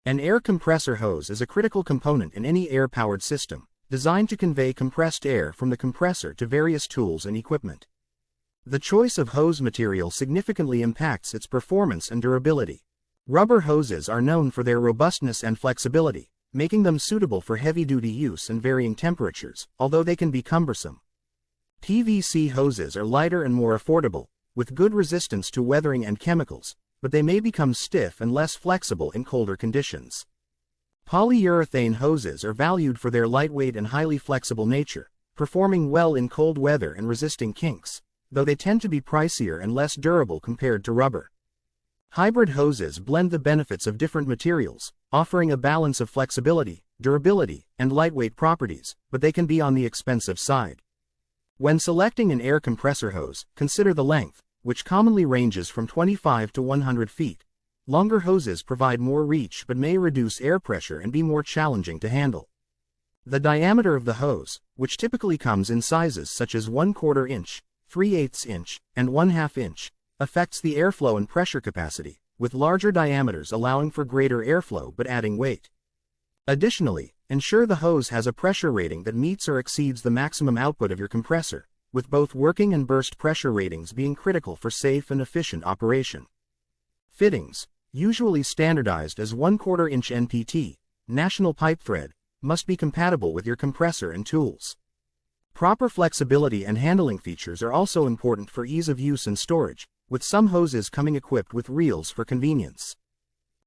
An air compressor hose is a critical component in any air-powered system, designed to convey compressed air from the compressor to various tools and equipment. The choice of hose material significantly impacts its performance and durability. Rubber hoses are known for their robustness and flexibility, making them suitable for heavy-duty use and varying temperatures, although they can be cumbersome. PVC hoses are lighter and more affordable, with good resistance to weathering and chemicals, but they may become stiff and less flexible in colder conditions. Polyurethane hoses are valued for their lightweight and highly flexible nature, performing well in cold weather and resisting kinks, though they tend to be pricier and less durable compared to rubber. Hybrid hoses blend the benefits of different materials, offering a balance of flexibility, durability, and lightweight properties, but they can be on the expensive side. When selecting an air compressor hose, consider the length, which commonly ranges from 25 to 100 feet. Longer hoses provide more reach but may reduce air pressure and be more challenging to handle. The diameter of the hose, which typically comes in sizes such as 1/4 inch, 3/8 inch, and 1/2 inch, affects the airflow and pressure capacity, with larger diameters allowing for greater airflow but adding weight. Additionally, ensure the hose has a pressure rating that meets or exceeds the maximum output of your compressor, with both working and burst pressure ratings being critical for safe and efficient operation. Fittings, usually standardized as 1/4 inch NPT, national pipe thread, must be compatible with your compressor and tools. Proper flexibility and handling features are also important for ease of use and storage, with some hoses coming equipped with reels for convenience.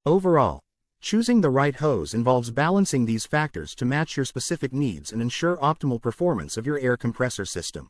Overall, choosing the right hose involves balancing these factors to match your specific needs and ensure optimal performance of your air compressor system.